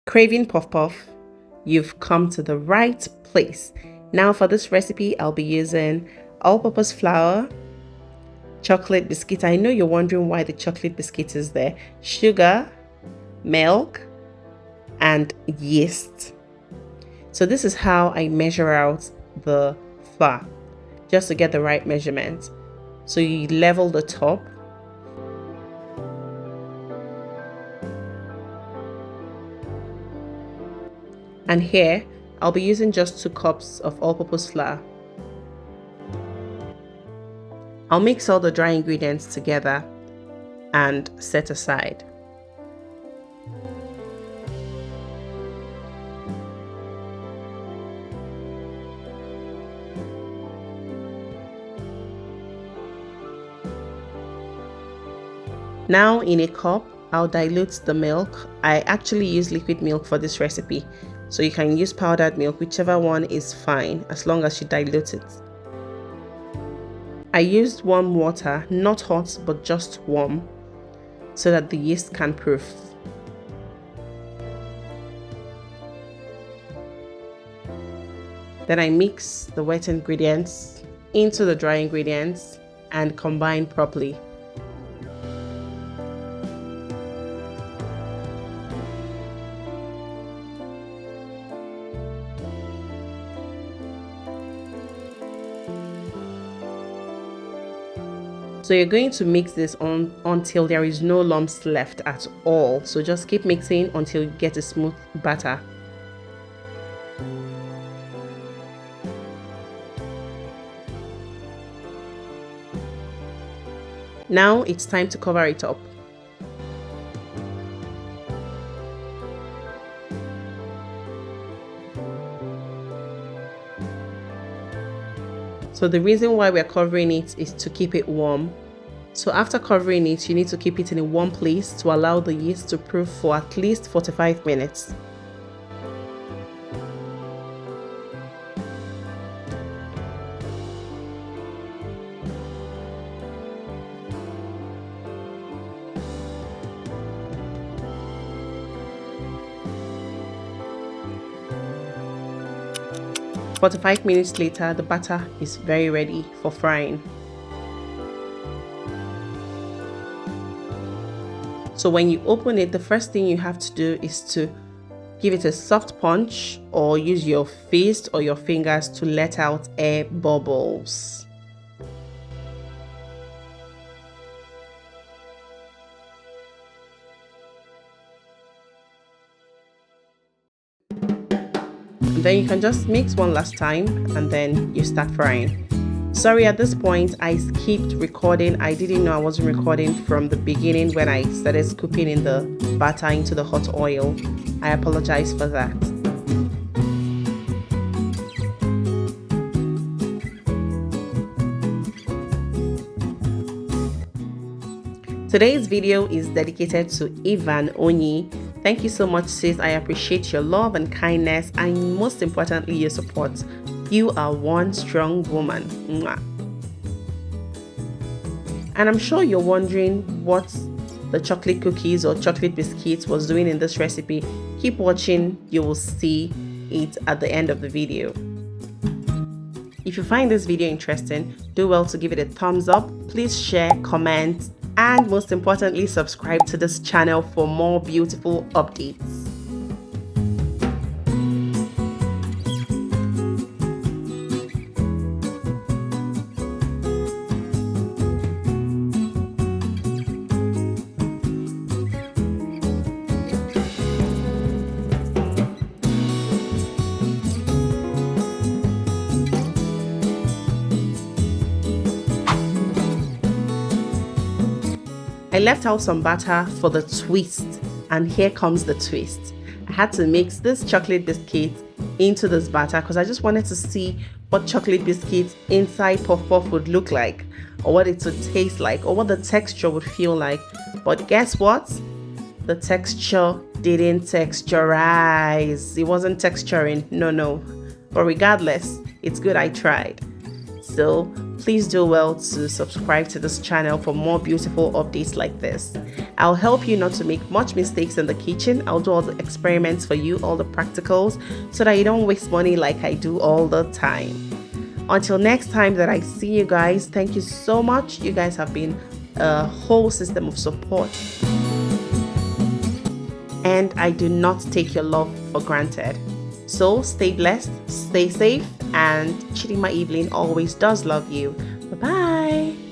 Craving puff puff, you've come to the right place. Now for this recipe, I'll be using all-purpose flour, chocolate biscuit. I know you're wondering why the chocolate biscuit is there. Sugar, milk, and yeast. So this is how I measure out the flour, just to get the right measurement. So you level the top. And here, I'll be using just 2 cups of all-purpose flour. I'll mix all the dry ingredients together and set aside. Now in a cup, I'll dilute the milk. I actually use liquid milk for this recipe, so you can use powdered milk, whichever one is fine, as long as you dilute it. I used warm water, not hot, but just warm, so that the yeast can proof. Then I mix the wet ingredients into the dry ingredients and combine properly. So you're going to mix this on until there is no lumps left at all. So just keep mixing until you get a smooth batter. Now it's time to cover it up. So the reason why we're covering it is to keep it warm. So after covering it, you need to keep it in a warm place to allow the yeast to proof for at least 45 minutes. "45 minutes later, the batter is very ready for frying. So when you open it, the first thing you have to do is to give it a soft punch or use your fist or your fingers to let out air bubbles. And then you can just mix one last time and then you start frying. Sorry, at this point I skipped recording. I didn't know I wasn't recording from the beginning when I started scooping in the batter into the hot oil. I apologize for that. Today's video is dedicated to Ivan Onyi. Thank you so much, sis. I appreciate your love and kindness, and most importantly, your support. You are one strong woman. Mwah. And I'm sure you're wondering what the chocolate cookies or chocolate biscuits was doing in this recipe. Keep watching, you will see it at the end of the video. If you find this video interesting, do well to give it a thumbs up. Please share, comment, and most importantly, subscribe to this channel for more beautiful updates. I left out some batter for the twist, and here comes the twist. I had to mix this chocolate biscuit into this batter because I just wanted to see what chocolate biscuit inside puff puff would look like, or what it would taste like, or what the texture would feel like. But guess what? The texture didn't texturize. It wasn't texturing, no. But regardless, it's good I tried. So please do well to subscribe to this channel for more beautiful updates like this. I'll help you not to make much mistakes in the kitchen. I'll do all the experiments for you, all the practicals, so that you don't waste money like I do all the time. Until next time that I see you guys, thank you so much. You guys have been a whole system of support, and I do not take your love for granted. So stay blessed, stay safe, and Chidima Evelyn always does love you. Bye bye.